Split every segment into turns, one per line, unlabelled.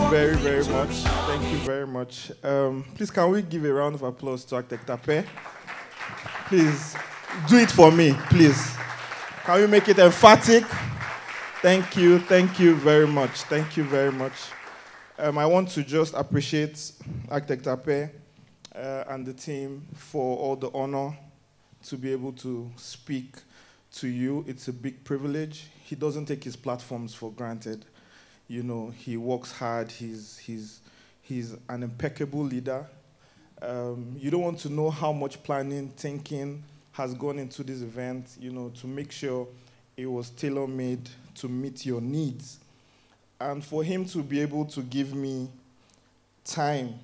very, very much. Thank you very much. Please, can we give a round of applause to Architect Apeh? Please, do it for me, please. Can we make it emphatic? Thank you very much. Thank you very much. I want to just appreciate Architect Apeh and the team for all the honor to be able to speak to you. It's a big privilege. He doesn't take his platforms for granted. You know, he works hard. He's an impeccable leader. You don't want to know how much planning, thinking has gone into this event, you know, to make sure it was tailor-made to meet your needs. And for him to be able to give me time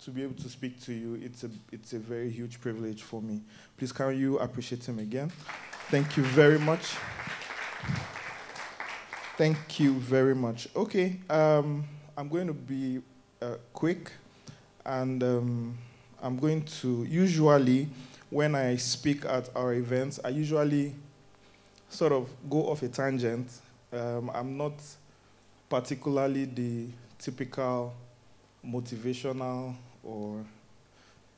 to be able to speak to you, it's a very huge privilege for me. Please, can you appreciate him again? Thank you very much. Thank you very much. Okay, I'm going to be quick, and I'm going to, usually, when I speak at our events, I usually sort of go off a tangent. I'm not particularly the typical motivational or,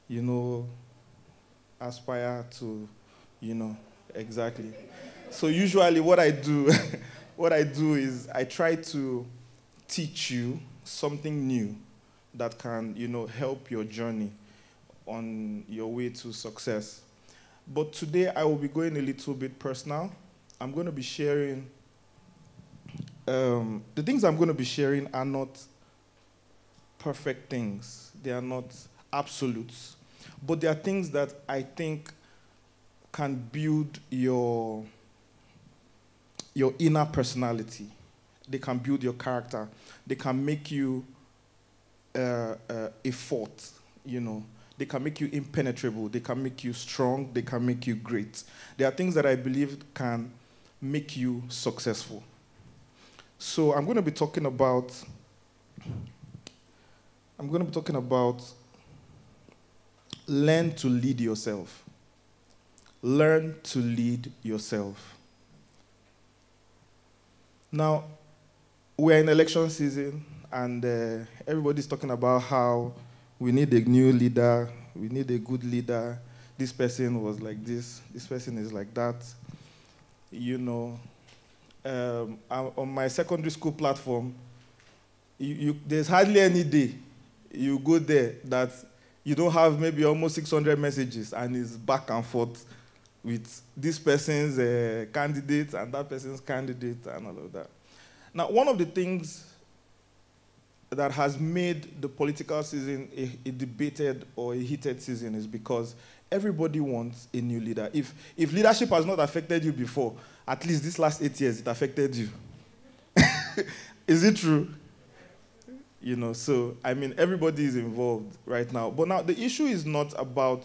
you know, aspire to, you know, exactly. So usually what I do, what I do is I try to teach you something new that can, you know, help your journey on your way to success. But today I will be going a little bit personal. I'm going to be sharing, the things I'm going to be sharing are not perfect things. They are not absolutes. But they are things that I think can build your inner personality. They can build your character. They can make you a fort, you know. They can make you impenetrable. They can make you strong. They can make you great. There are things that I believe can make you successful. So I'm going to be talking about learn to lead yourself. Learn to lead yourself. Now, we're in election season, and everybody's talking about how we need a new leader, we need a good leader. This person was like this person is like that. You know, on my secondary school platform, there's hardly any day you go there that you don't have maybe almost 600 messages, and it's back and forth with this person's candidate and that person's candidate and all of that. Now, one of the things that has made the political season a debated or a heated season is because everybody wants a new leader. If leadership has not affected you before, at least this last 8 years, it affected you. Is it true? You know, so, I mean, everybody is involved right now. But now, the issue is not about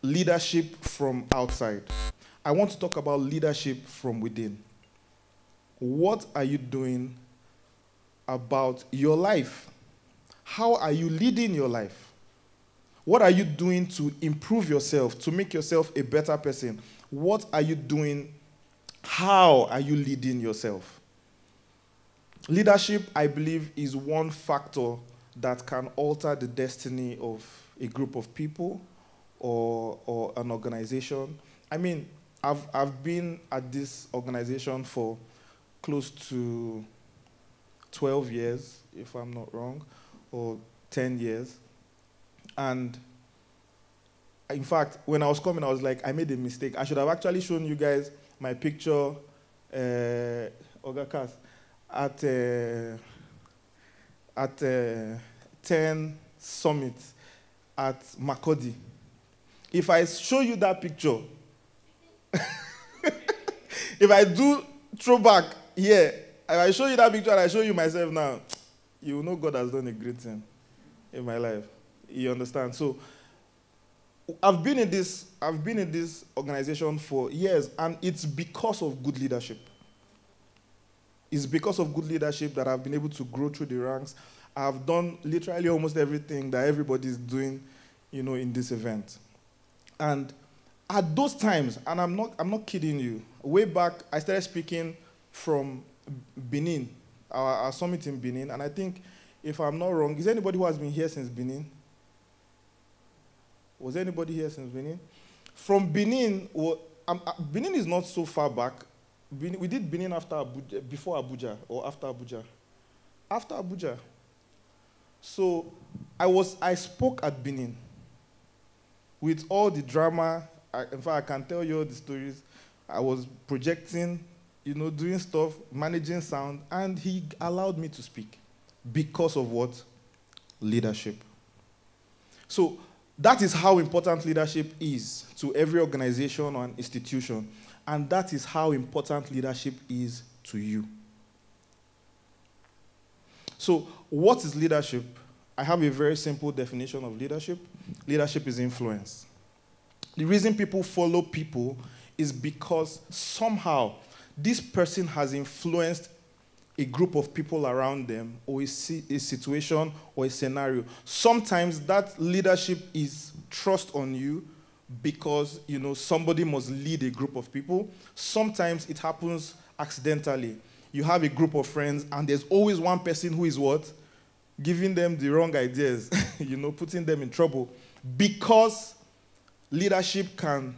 leadership from outside. I want to talk about leadership from within. What are you doing about your life? How are you leading your life? What are you doing to improve yourself, to make yourself a better person? What are you doing? How are you leading yourself? Leadership, I believe, is one factor that can alter the destiny of a group of people or an organization. I mean, I've been at this organization for close to 12 years, if I'm not wrong, or 10 years. And in fact, when I was coming, I was like, I made a mistake. I should have actually shown you guys my picture, Ogakas, at 10 Summit at Makodi. If I show you that picture, if I do throwback here, if I show you that picture and I show you myself now, you will know God has done a great thing in my life. You understand? So I've been in this organization for years, and it's because of good leadership. It's because of good leadership that I've been able to grow through the ranks. I've done literally almost everything that everybody is doing, you know, in this event. And at those times, and I'm not kidding you, way back, I started speaking from Benin, our summit in Benin, and I think if I'm not wrong, is there anybody who has been here since Benin? Was anybody here since Benin? From Benin, Benin is not so far back. We did Benin after Abuja, before Abuja, or after Abuja? After Abuja. So I spoke at Benin with all the drama. In fact, I can tell you all the stories. I was projecting, doing stuff, managing sound, and he allowed me to speak because of what? Leadership. So that is how important leadership is to every organization or an institution, and that is how important leadership is to you. So what is leadership? I have a very simple definition of leadership. Leadership is influence. The reason people follow people is because somehow this person has influenced a group of people around them, or a situation or a scenario. Sometimes that leadership is trust on you because, somebody must lead a group of people. Sometimes it happens accidentally. You have a group of friends, and there's always one person who is what? Giving them the wrong ideas, putting them in trouble. Because leadership can,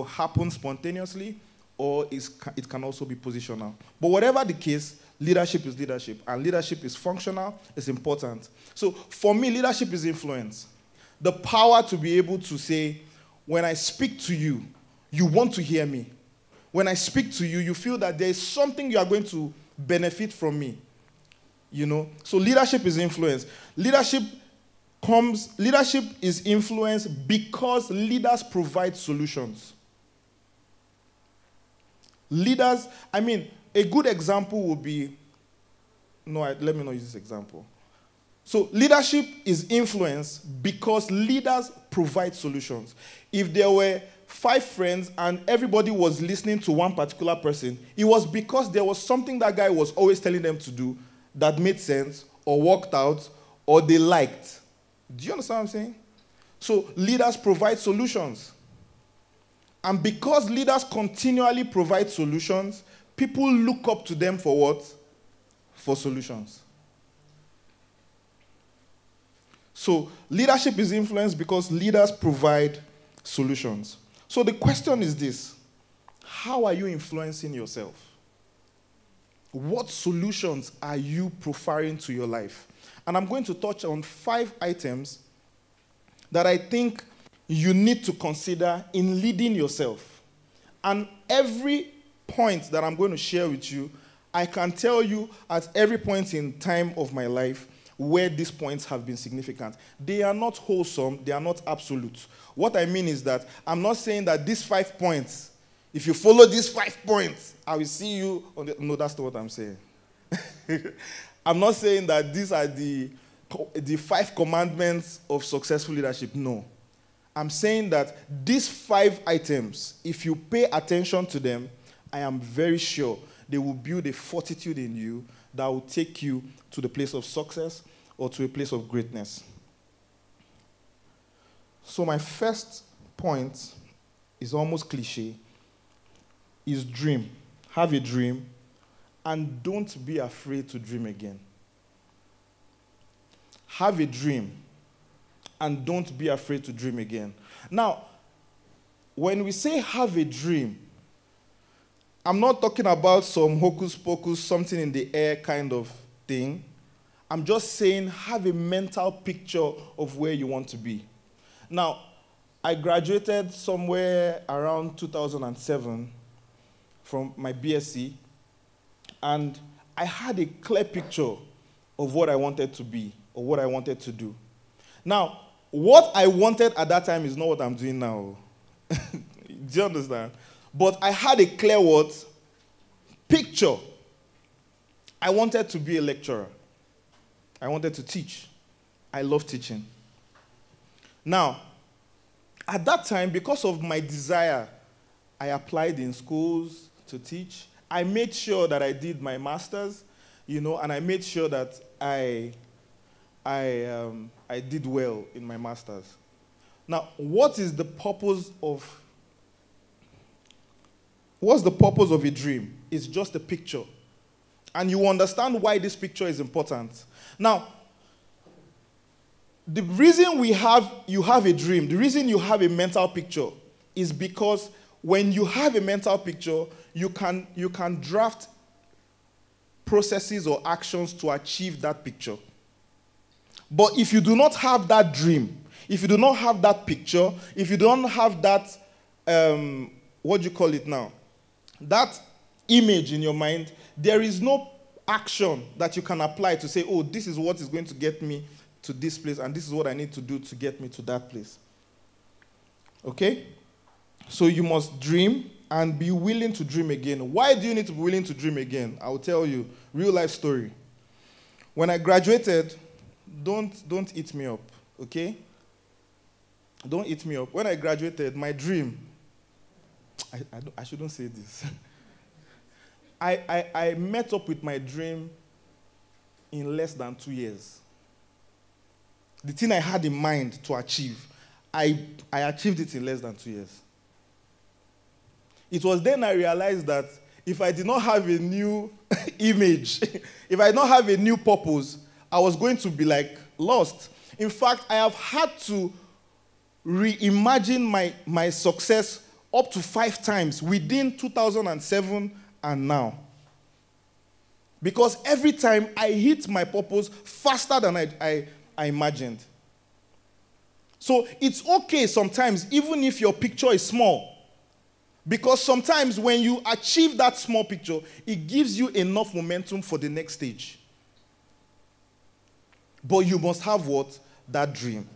happen spontaneously, or it can also be positional. But whatever the case, leadership is leadership, and leadership is functional, it's important. So for me, leadership is influence. The power to be able to say, when I speak to you, you want to hear me. When I speak to you, you feel that there is something you are going to benefit from me. So leadership is influence. Leadership is influence because leaders provide solutions. Leaders, a good example would be, let me not use this example. So leadership is influence because leaders provide solutions. If there were 5 friends and everybody was listening to one particular person, it was because there was something that guy was always telling them to do that made sense or worked out or they liked. Do you understand what I'm saying? So leaders provide solutions. And because leaders continually provide solutions, people look up to them for what? For solutions. So leadership is influence because leaders provide solutions. So the question is this: how are you influencing yourself? What solutions are you profiling to your life? And I'm going to touch on 5 items that I think you need to consider in leading yourself. And every point that I'm going to share with you, I can tell you at every point in time of my life where these points have been significant. They are not wholesome, they are not absolute. What I mean is that I'm not saying that these 5 points, if you follow these 5 points, I will see you on the... No, that's not what I'm saying. I'm not saying that these are the 5 commandments of successful leadership. No. I'm saying that these 5 items, if you pay attention to them, I am very sure they will build a fortitude in you that will take you to the place of success or to a place of greatness. So my first point is almost cliche, is dream. Have a dream, and don't be afraid to dream again. Have a dream, and don't be afraid to dream again. Now, when we say have a dream, I'm not talking about some hocus pocus, something in the air kind of thing. I'm just saying have a mental picture of where you want to be. Now, I graduated somewhere around 2007 from my BSc, and I had a clear picture of what I wanted to be or what I wanted to do. Now, what I wanted at that time is not what I'm doing now. Do you understand? But I had a clear what? Picture. I wanted to be a lecturer. I wanted to teach. I love teaching. Now, at that time, because of my desire, I applied in schools to teach. I made sure that I did my master's, and I made sure that I did well in my master's. Now, what's the purpose of a dream? It's just a picture. And you understand why this picture is important. Now, the reason you have a dream, the reason you have a mental picture is because when you have a mental picture, you can draft processes or actions to achieve that picture. But if you do not have that dream, if you do not have that picture, if you don't have that, what do you call it now? That image in your mind, there is no action that you can apply to say, oh, this is what is going to get me to this place, and this is what I need to do to get me to that place. Okay? So you must dream and be willing to dream again. Why do you need to be willing to dream again? I will tell you, real life story. When I graduated, don't eat me up, okay? Don't eat me up. When I graduated, my dream, I shouldn't say this. I met up with my dream in less than 2 years. The thing I had in mind to achieve, I achieved it in less than 2 years. It was then I realized that if I did not have a new image, if I did not have a new purpose, I was going to be like lost. In fact, I have had to reimagine my success up to 5 times within 2007 and now. Because every time I hit my purpose faster than I imagined. So it's okay sometimes, even if your picture is small. Because sometimes when you achieve that small picture, it gives you enough momentum for the next stage. But you must have what? That dream.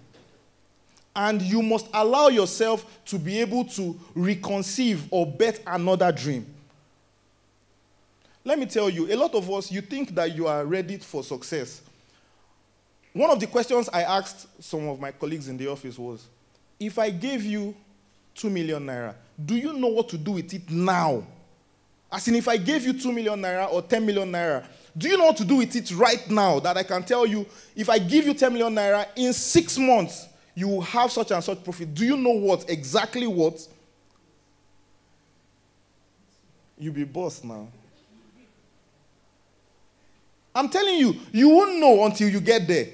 And you must allow yourself to be able to reconceive or bet another dream. Let me tell you, a lot of us, you think that you are ready for success. One of the questions I asked some of my colleagues in the office was, if I gave you 2 million naira, do you know what to do with it now? As in, if I gave you 2 million naira or 10 million naira, do you know what to do with it right now? That I can tell you, if I give you 10 million naira, in 6 months, you will have such and such profit. Do you know what? Exactly what? You'll be boss now. I'm telling you, you won't know until you get there.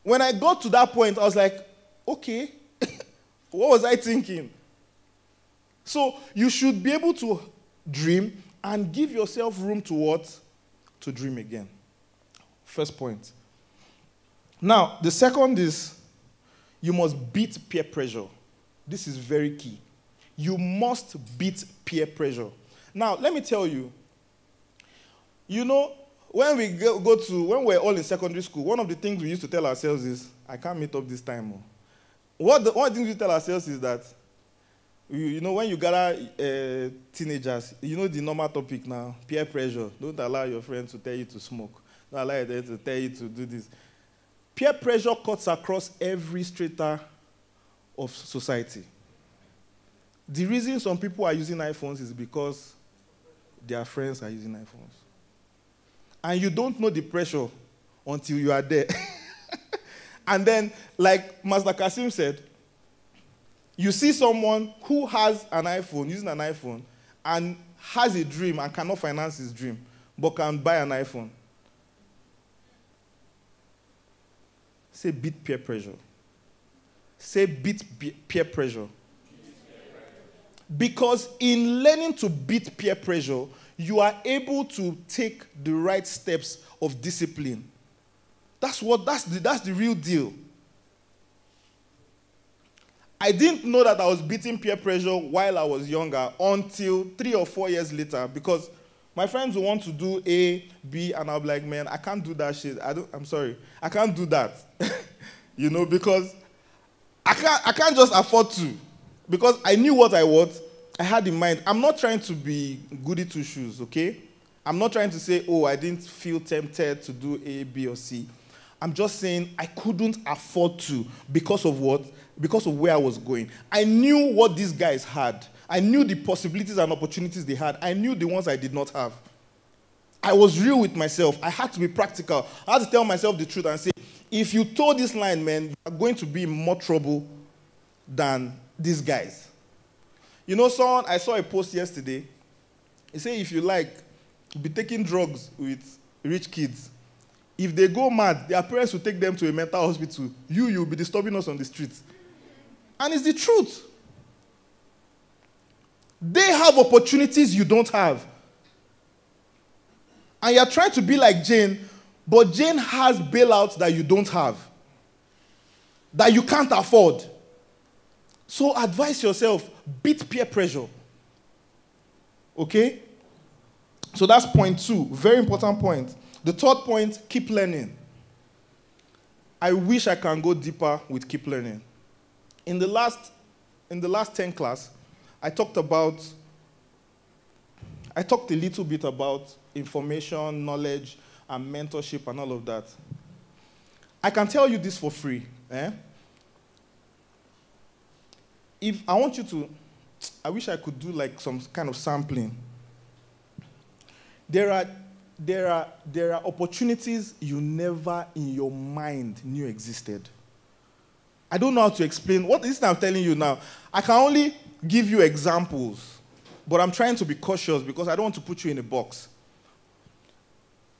When I got to that point, I was like, okay, what was I thinking? So you should be able to dream and give yourself room to what? To dream again. First point. Now, the second is you must beat peer pressure. This is very key. You must beat peer pressure. Now, let me tell you, when we're all in secondary school, one of the things we used to tell ourselves is, I can't meet up this time. One of the things we tell ourselves is that, when you gather teenagers, the normal topic now, peer pressure. Don't allow your friends to tell you to smoke. Don't allow them to tell you to do this. Peer pressure cuts across every strata of society. The reason some people are using iPhones is because their friends are using iPhones. And you don't know the pressure until you are there. And then, like Master Kasim said, you see someone who has an iPhone, using an iPhone, and has a dream and cannot finance his dream, but can buy an iPhone. Say beat peer pressure. Say beat peer pressure. Because in learning to beat peer pressure, you are able to take the right steps of discipline. That's the real deal. I didn't know that I was beating peer pressure while I was younger until 3 or 4 years later, because my friends will want to do A, B, and I'll be like, man, I can't do that shit. I'm sorry. I can't do that. Because I can't just afford to. Because I knew what I had in mind. I'm not trying to be goody two shoes, okay? I'm not trying to say, oh, I didn't feel tempted to do A, B, or C. I'm just saying I couldn't afford to because of what? Because of where I was going. I knew what these guys had. I knew the possibilities and opportunities they had. I knew the ones I did not have. I was real with myself. I had to be practical. I had to tell myself the truth and say, if you told this line, man, you're going to be in more trouble than these guys. I saw a post yesterday. He said, if you like, be taking drugs with rich kids. If they go mad, their parents will take them to a mental hospital. You'll be disturbing us on the streets. And it's the truth. They have opportunities you don't have. And you're trying to be like Jane, but Jane has bailouts that you don't have, that you can't afford. So advise yourself, beat peer pressure. Okay? So that's point 2, very important point. The third point, keep learning. I wish I can go deeper with keep learning. In the last 10 class, I talked a little bit about information, knowledge, and mentorship and all of that. I can tell you this for free. If I want you to, I wish I could do like some kind of sampling. There are opportunities you never in your mind knew existed. I don't know how to explain. What is I'm telling you now? I can only give you examples, but I'm trying to be cautious because I don't want to put you in a box.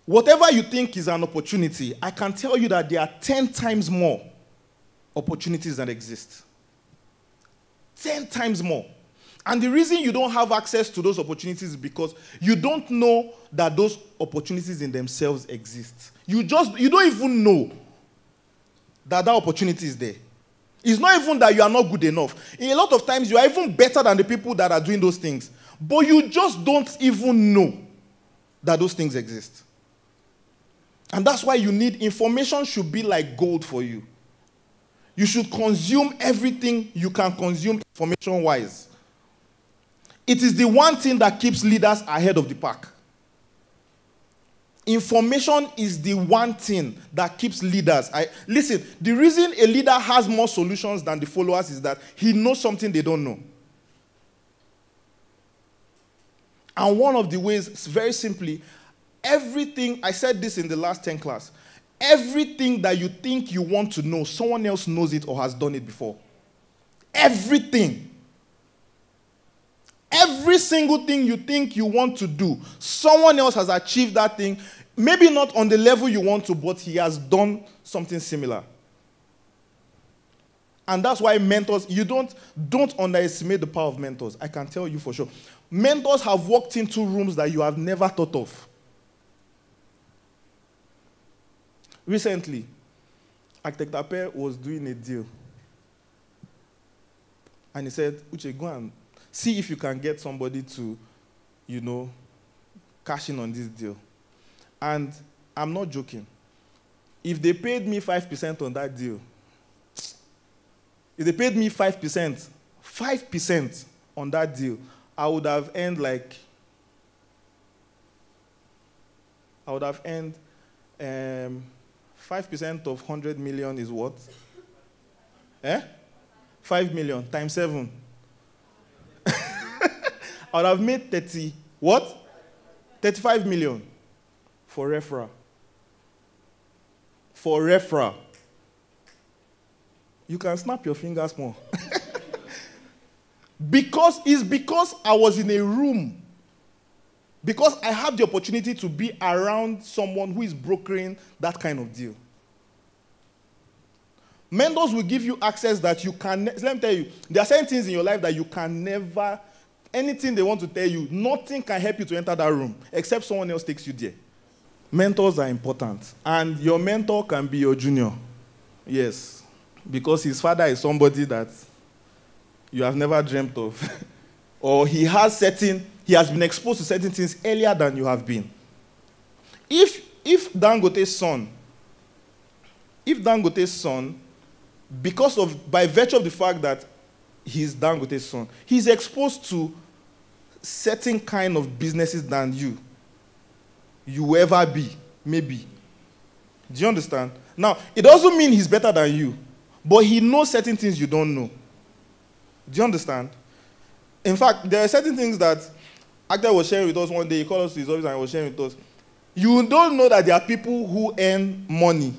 Whatever you think is an opportunity, I can tell you that there are 10 times more opportunities that exist. 10 times more. And the reason you don't have access to those opportunities is because you don't know that those opportunities in themselves exist. You don't even know that opportunity is there. It's not even that you are not good enough. A lot of times you are even better than the people that are doing those things. But you just don't even know that those things exist. And that's why you need information should be like gold for you. You should consume everything you can consume information-wise. It is the one thing that keeps leaders ahead of the pack. Information is the one thing that keeps leaders. Listen, the reason a leader has more solutions than the followers is that he knows something they don't know. And one of the ways, very simply, everything, I said this in the last 10 class, everything that you think you want to know, someone else knows it or has done it before. Everything. Every single thing you think you want to do, someone else has achieved that thing, maybe not on the level you want to, but he has done something similar. And that's why mentors, you don't underestimate the power of mentors. I can tell you for sure. Mentors have walked into rooms that you have never thought of. Recently, Architect Apeh was doing a deal. And he said, Uche, go and see if you can get somebody to, cash in on this deal. And I'm not joking. If they paid me 5% on that deal, if they paid me 5% on that deal, I would have earned 5% of 100 million is what? 5 million times 7. I would have made 35 million for referral. For referral. You can snap your fingers more. Because I was in a room. Because I have the opportunity to be around someone who is brokering that kind of deal. Mentors will give you access that you can. Let me tell you, there are certain things in your life that you can never. Anything they want to tell you, nothing can help you to enter that room except someone else takes you there. Mentors are important. And your mentor can be your junior. Yes. Because his father is somebody that you have never dreamt of. Or he has been exposed to certain things earlier than you have been. If Dangote's son, by virtue of the fact that he's Dangote's son, he's exposed to certain kind of businesses than you will ever be, maybe. Do you understand? Now, it doesn't mean he's better than you, but he knows certain things you don't know. Do you understand? In fact, there are certain things that Actor was sharing with us one day. He called us to his office and he was sharing with us. You don't know that there are people who earn money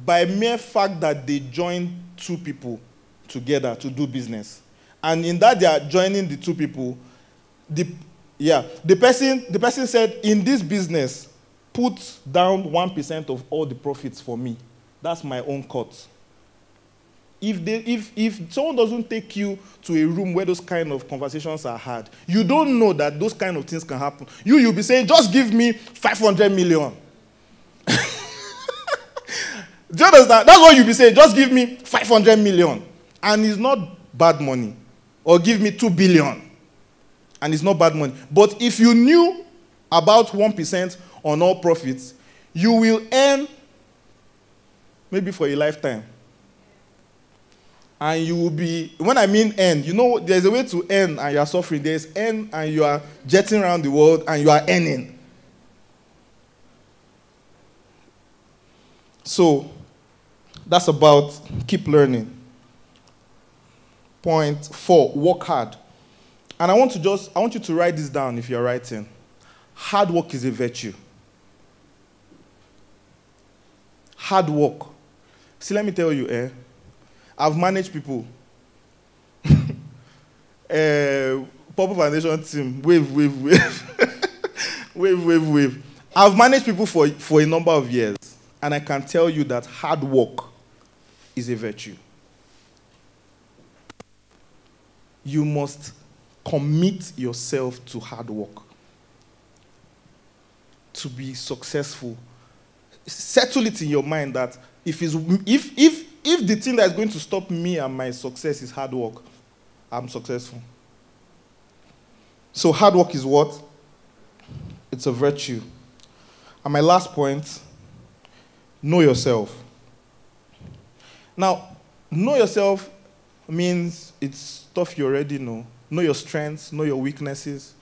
by mere fact that they join two people together to do business. And in that they are joining the two people, Yeah. The person said, in this business, put down 1% of all the profits for me. That's my own cut. If someone doesn't take you to a room where those kind of conversations are had, you don't know that those kind of things can happen. You'll be saying, just give me 500 million. Do you understand? That's what you'll be saying. Just give me 500 million. And it's not bad money. Or give me 2 billion. And it's not bad money. But if you knew about 1% on all profits, you will earn maybe for a lifetime. And you will be, when I mean earn, you know, there's a way to earn and you are suffering. There's earn and you are jetting around the world and you are earning. So, that's about keep learning. Point 4, work hard. And I want you to write this down if you're writing. Hard work is a virtue. Hard work. See, let me tell you, I've managed people. Purple Foundation team, wave. wave. I've managed people for a number of years. And I can tell you that hard work is a virtue. You must commit yourself to hard work to be successful. Settle it in your mind that if the thing that is going to stop me and my success is hard work, I'm successful. So hard work is what? It's a virtue. And my last point, know yourself. Now, know yourself means it's stuff you already know. Know your strengths, know your weaknesses,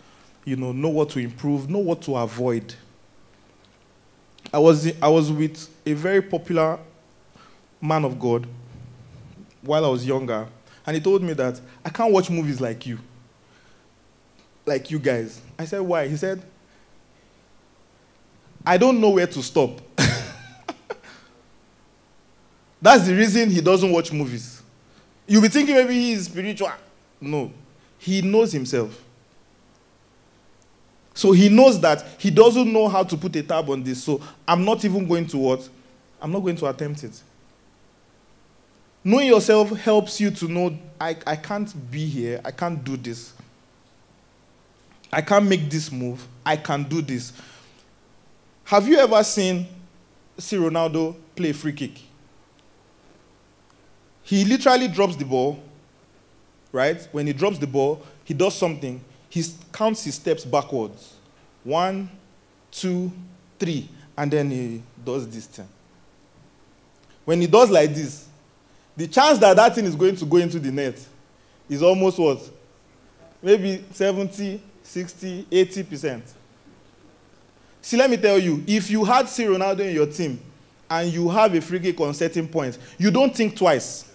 know what to improve, know what to avoid. I was with a very popular man of God while I was younger, and he told me that I can't watch movies like you guys. I said, why? He said, I don't know where to stop. That's the reason he doesn't watch movies. You'll be thinking maybe he's spiritual. No. He knows himself. So he knows that he doesn't know how to put a tab on this. So I'm not even going to what? I'm not going to attempt it. Knowing yourself helps you to know, I can't be here. I can't do this. I can't make this move. I can do this. Have you ever seen Ronaldo play a free kick? He literally drops the ball, right? When he drops the ball, he does something. He counts his steps backwards. 1, 2, 3. And then he does this thing. When he does like this, the chance that that thing is going to go into the net is almost what? Maybe 70, 60, 80%. See, let me tell you, if you had Ronaldo in your team and you have a free kick on certain points, you don't think twice.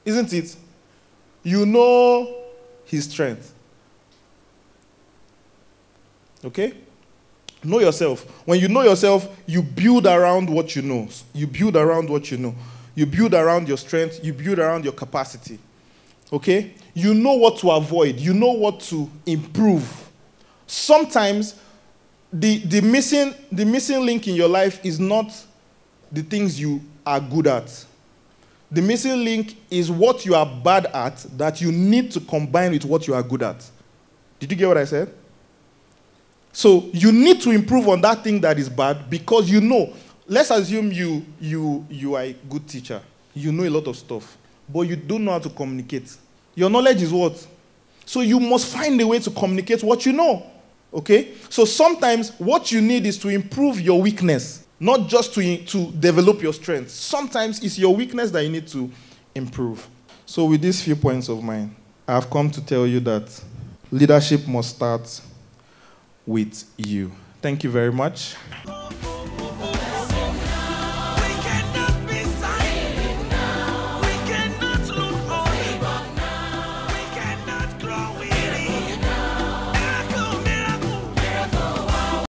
Isn't it? You know his strength. Okay? Know yourself. When you know yourself, you build around what you know. You build around what you know. You build around your strength. You build around your capacity. Okay? You know what to avoid. You know what to improve. Sometimes the missing link in your life is not the things you are good at. The missing link is what you are bad at that you need to combine with what you are good at. Did you get what I said? So you need to improve on that thing that is bad because you know. Let's assume you are a good teacher. You know a lot of stuff, but you don't know how to communicate. Your knowledge is what? So you must find a way to communicate what you know. Okay? So sometimes what you need is to improve your weakness, not just to develop your strength. Sometimes it's your weakness that you need to improve. So with these few points of mine, I have come to tell you that leadership must start with you. Thank you very much.